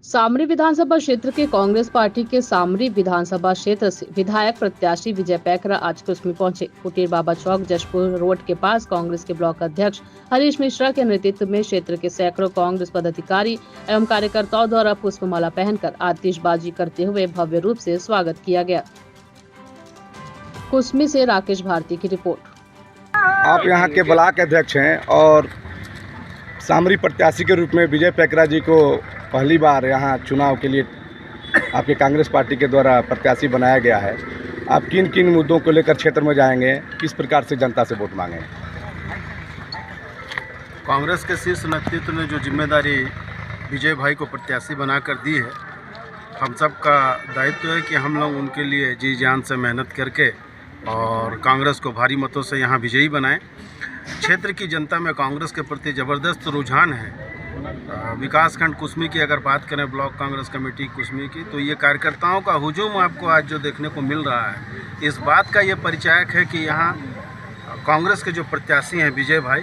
सामरी विधानसभा क्षेत्र के कांग्रेस पार्टी के सामरी विधानसभा क्षेत्र से विधायक प्रत्याशी विजय पैकरा आज कुसमी पहुंचे। कुटीर बाबा चौक जशपुर रोड के पास कांग्रेस के ब्लॉक अध्यक्ष हरीश मिश्रा के नेतृत्व में क्षेत्र के सैकड़ों कांग्रेस पदाधिकारी एवं कार्यकर्ताओं द्वारा पुष्पमाला पहनकर आतिशबाजी करते हुए भव्य रूप से स्वागत किया गया। कुसमी से राकेश भारती की रिपोर्ट। आप यहाँ के ब्लॉक अध्यक्ष हैं और सामरी प्रत्याशी के रूप में विजय पैकरा जी को पहली बार यहाँ चुनाव के लिए आपके कांग्रेस पार्टी के द्वारा प्रत्याशी बनाया गया है। आप किन किन मुद्दों को लेकर क्षेत्र में जाएंगे, किस प्रकार से जनता से वोट मांगेंगे? कांग्रेस के शीर्ष नेतृत्व ने जो जिम्मेदारी विजय भाई को प्रत्याशी बनाकर दी है, हम सब का दायित्व है कि हम लोग उनके लिए जी जान से मेहनत करके और कांग्रेस को भारी मतों से यहाँ विजयी बनाएं। क्षेत्र की जनता में कांग्रेस के प्रति ज़बरदस्त रुझान है। विकासखंड कुसमी की अगर बात करें, ब्लॉक कांग्रेस कमेटी कुसमी की, तो ये कार्यकर्ताओं का हुजूम आपको आज जो देखने को मिल रहा है, इस बात का ये परिचायक है कि यहाँ कांग्रेस के जो प्रत्याशी हैं विजय भाई,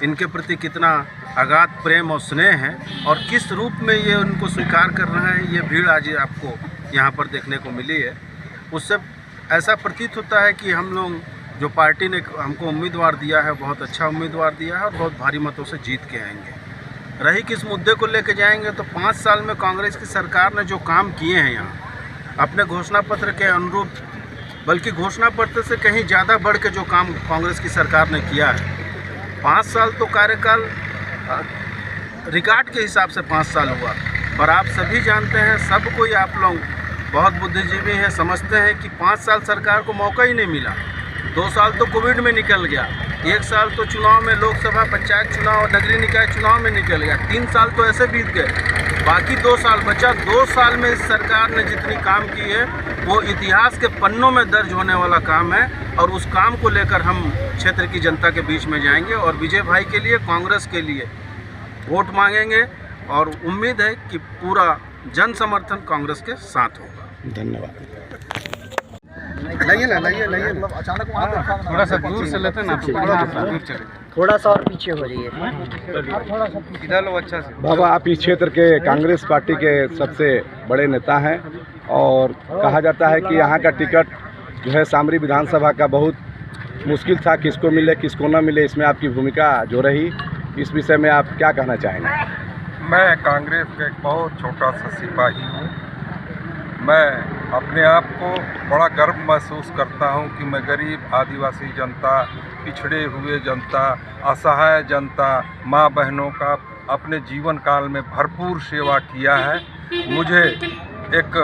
इनके प्रति कितना अगाध प्रेम और स्नेह है और किस रूप में ये उनको स्वीकार कर रहे हैं। ये भीड़ आज आपको यहाँ पर देखने को मिली है। उससे ऐसा प्रतीत होता है कि हम लोग जो पार्टी ने हमको उम्मीदवार दिया है, बहुत अच्छा उम्मीदवार दिया है और बहुत भारी मतों से जीत के आएंगे। रही किस मुद्दे को लेकर जाएंगे, तो 5 साल में कांग्रेस की सरकार ने जो काम किए हैं यहाँ अपने घोषणा पत्र के अनुरूप, बल्कि घोषणा पत्र से कहीं ज़्यादा बढ़ के जो काम कांग्रेस की सरकार ने किया है। 5 साल तो कार्यकाल रिकॉर्ड के हिसाब से 5 साल हुआ, पर आप सभी जानते हैं, सब कोई आप लोग बहुत बुद्धिजीवी हैं, समझते हैं कि 5 साल सरकार को मौका ही नहीं मिला। 2 साल तो कोविड में निकल गया, 1 साल तो चुनाव में, लोकसभा, पंचायत चुनाव और नगरीय निकाय चुनाव में निकल गया, 3 साल तो ऐसे बीत गए, बाकी 2 साल बचा। 2 साल में इस सरकार ने जितनी काम की है वो इतिहास के पन्नों में दर्ज होने वाला काम है और उस काम को लेकर हम क्षेत्र की जनता के बीच में जाएंगे और विजय भाई के लिए, कांग्रेस के लिए वोट मांगेंगे और उम्मीद है कि पूरा जन समर्थन कांग्रेस के साथ होगा। धन्यवाद। लाइए अचानक थोड़ा सा दूर से लेते ना, थोड़ा सा और पीछे हो जाइए, इधर लो अच्छा से। बाबा, आप इस क्षेत्र के कांग्रेस पार्टी के सबसे बड़े नेता हैं और कहा जाता है कि यहाँ का टिकट जो है सामरी विधानसभा का बहुत मुश्किल था, किसको मिले किसको ना मिले, इसमें आपकी भूमिका जो रही, इस विषय में आप क्या कहना चाहेंगे? मैं कांग्रेस का एक बहुत छोटा सा सिपाही हूँ। मैं अपने आप को बड़ा गर्व महसूस करता हूं कि मैं गरीब आदिवासी जनता, पिछड़े हुए जनता, असहाय जनता, माँ बहनों का अपने जीवन काल में भरपूर सेवा किया है। मुझे एक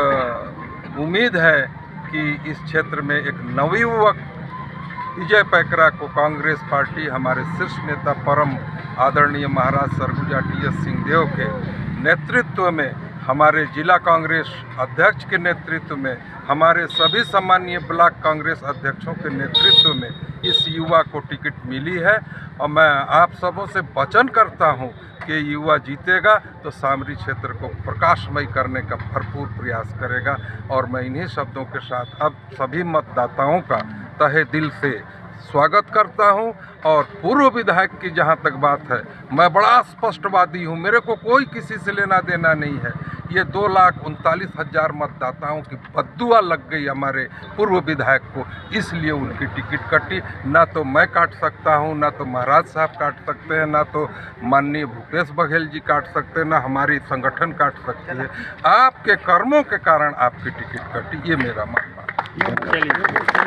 उम्मीद है कि इस क्षेत्र में एक नवयुवक विजय पैकरा को कांग्रेस पार्टी हमारे शीर्ष नेता परम आदरणीय महाराज सरगुजा टी.एस. सिंहदेव के नेतृत्व में, हमारे जिला कांग्रेस अध्यक्ष के नेतृत्व में, हमारे सभी सम्मानीय ब्लॉक कांग्रेस अध्यक्षों के नेतृत्व में इस युवा को टिकट मिली है और मैं आप सबों से वचन करता हूं कि युवा जीतेगा तो सामरी क्षेत्र को प्रकाशमय करने का भरपूर प्रयास करेगा। और मैं इन्हीं शब्दों के साथ अब सभी मतदाताओं का तहे दिल से स्वागत करता हूं। और पूर्व विधायक की जहां तक बात है, मैं बड़ा स्पष्टवादी हूं, मेरे को कोई किसी से लेना देना नहीं है। ये 2,39,000 मतदाताओं की बद्दुआ लग गई हमारे पूर्व विधायक को, इसलिए उनकी टिकट कटी। ना तो मैं काट सकता हूं, ना तो महाराज साहब काट सकते हैं, ना तो माननीय भूपेश बघेल जी काट सकते हैं, ना हमारी संगठन काट सकती है। आपके कर्मों के कारण आपकी टिकट कटी, ये मेरा मानना है।